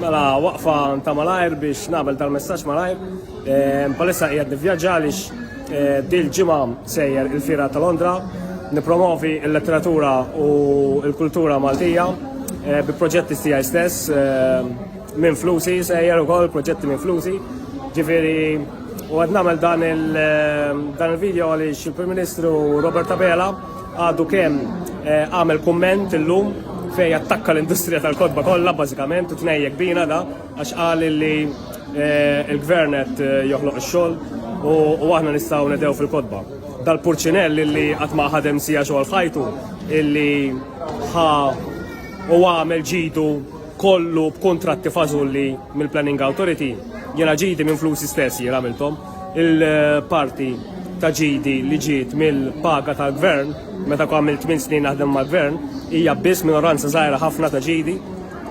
Mela waqfa ta' malajr biex nagħmel dal-messaġġ malajr. Palissa qiegħed nivvjaġġa għaliex dil ġimgħa sejjer il-Fiera ta' Londra nippromovi l-letteratura u l-kultura Maltija bi proġetti tiegħi stess minn flusi, sejjer ukoll proġetti minn flusi. Ġifieri u qed nagħmel dan il-video għaliex il-Prim Ministru Robert Abela għadu kemm għamel kumment illum fej attakka l-industrija tal-kodba kollha bażikament u tnejjek bina da għax qal li il-gvern qed joħloq ix-xogħol u aħna nistgħu nedew fil-kodba. Dal-Purċinell illi qatt ma ħadem sija xogħol f'ħajtu illi u għamel ġidu kollu b'kuntratti fażulli mill-Planning Authority, jiena ġidi minn flusi stess jien għamilthom. Il-parti ta' ġidi li ġiet mill-paga tal-gvern meta għamilt 8 snin naħdem mal-gvern hija biss minoranza żgħira ħafna ta' ġidi,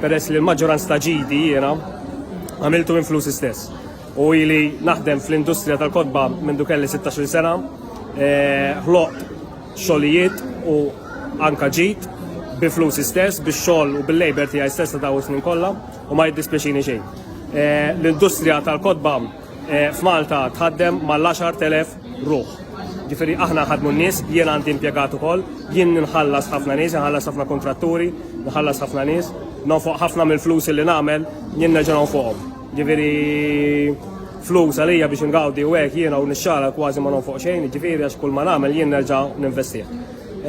peress li l-maġġoranza ta' ġidi jiena għamiltu minn flusi stess. U ili naħdem fl-industrija tal-kodba minn kelli 16 sena, ħloqt xogħlijiet u anka ġid bi flusi stess, bix-xogħol u bil-labor tiegħi stess ta' snin kollha u ma jiddispjaċini xejn. L-industrija tal-kodba f'Malta tħaddem mal-10,000 ruħ. Ġifieri aħna ħadmu n-nies, jien għandi impjegat ukoll, jien nħallas ħafna nies, nħallas ħafna kontratturi, nħallas ħafna nies, nonfoq ħafna mill-flus li nagħmel jien nerġa' nonfoqhom. Ġifieri flus għalija biex ngawdi u hekk jiena u nixxara kważi ma nonfoq xejn, ġifieri għax kull ma nagħmel jien nerġa' ninvestih. U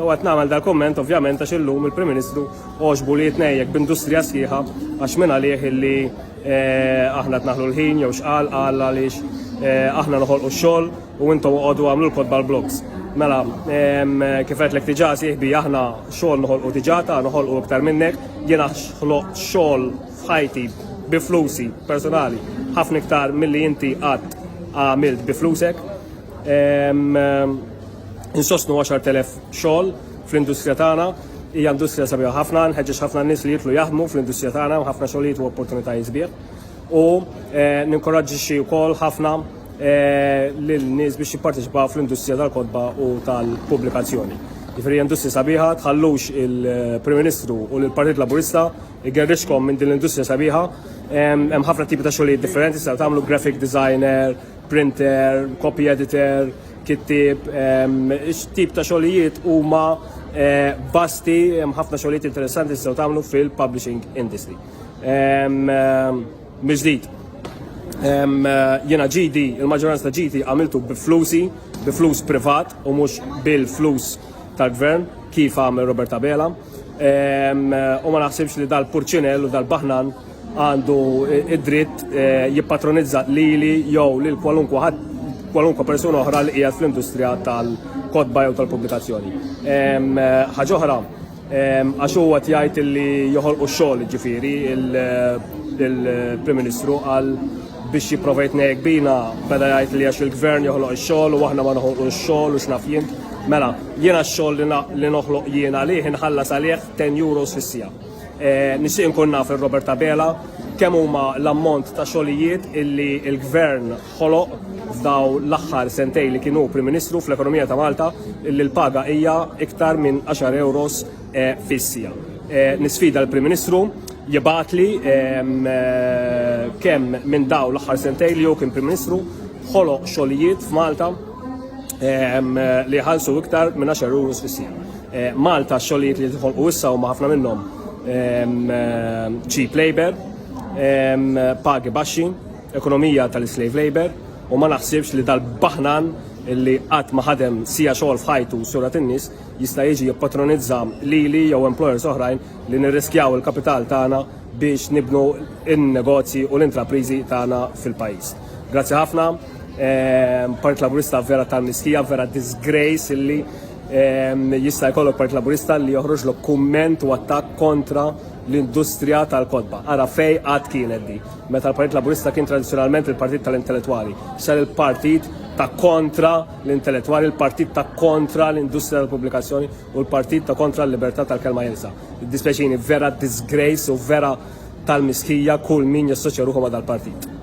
qed nagħmel dal-kumment ovvjament għax illum il-Prim Ministru għoġbu li jitnejjek b'industrija sħiħa għax minn għalih illi aħna tnaħlu l-ħin jew xqal qal għaliex aħna noħolqu x-xogħol u intom għodu għamlu l-kodba l-blogs. Mela, kif qedlek diġà sieħbi aħna xogħol noħolqu diġà ta' noħolqu iktar minnek, jiena ħloqt xogħol f'ħajti bi flusi personali ħafna iktar milli inti qatt għamilt bi flusek. Insostnu 10,000 xogħol fl-industrija tagħna, hija industrija sabiħa ħafna, nħeġġeġ ħafna nies li jitlu jaħdmu fl-industrija tagħna u ħafna xogħlijiet u opportunitajiet sbieħ. U ninkoraġġixxi wkoll ħafna lil-nies biex jipparteċipaw fl-industrija tal-kodba u tal-pubblikazzjoni. Ġifieri industrija sabiħa, tħallux il-Prim Ministru u l-Partit Laburista igerrixkom minn din l-industrija sabiħa. Hemm ħafna tipi ta' xogħlijiet differenti, se tagħmlu graphic designer, printer, copy editor, kittib, tip ta' xogħlijiet huma basti, hemm ħafna xogħlijiet interessanti se tagħmlu fil-publishing industry. Miġdid, jiena ġidi, il-maġġoranza ta' ġidi għamiltu bi-flus privat u mhux bil-flus tal-gvern kif għamel Robert Abela. U ma naħsibx li dal-Purċinell u dal-Baħnan għandu id-dritt jippatronizza lili jew lil kwalunkwe persuna oħra li qiegħed fl-industrija tal-kodba jew tal-pubblikazzjoni. Ħaġa oħra, għax huwa jgħid li joħolqu x-xogħol ġifieri il-Prim Ministru għal biex jipprova jitnejjek bina beda jgħid li għax il-gvern joħloq ix-xogħol u aħna ma noħolqu x-xogħol u x'naf jien. Mela, jiena x-xogħol li noħloq jiena għalih inħallas għalih 10 euros fis-sija. Nixtieq inkun naf il-Robert Abela kemm huma l-ammont ta' xogħlijiet illi l-gvern ħoloq f'daw l-aħħar sentej li kienu Prim Ministru fl-ekonomija ta' Malta illi l-paga hija iktar minn 10 euros fis-sija. Nisfida l-Prim Ministru jibatli kemm minn daw l-aħħar sentej li hu kien Prim Ministru ħoloq xogħlijiet f'Malta li ħalsu iktar minn 10 euros fis-sija. Malta xogħlijiet li tħolqu issa huma ħafna minnhom cheap labor, pagi baxxi, ekonomija tal-slave labor, u ma naħsibx li dal-Baħnan illi qatt ma ħadem sija xogħol f'ħajtu surat in-nies jista' jiġi jippatronizza lili jew employers oħrajn li nirriskjaw il-kapital tagħna biex nibnu in-negozji u l-intrapriżi tagħna fil-pajjiż. Grazzi ħafna. Partit Laburista vera tal-miskija, vera disgrace illi jista' jkollok Partit Laburista li joħroġlok kumment u attakk kontra l-industrija tal-kodba. Ara fej għad kienet di. Meta l-Partit Laburista kien tradizzjonalment il-partit tal-intellettwali. Sar il-partit ta' kontra l-intellettwali, il-partit ta' kontra l-industrija tal-pubblikazzjoni u l-partit ta' kontra l-libertà tal-kelma jensa. Dispeċini vera disgrace u vera tal-miskija kull min jassoċja ruħu ma' dal-partit.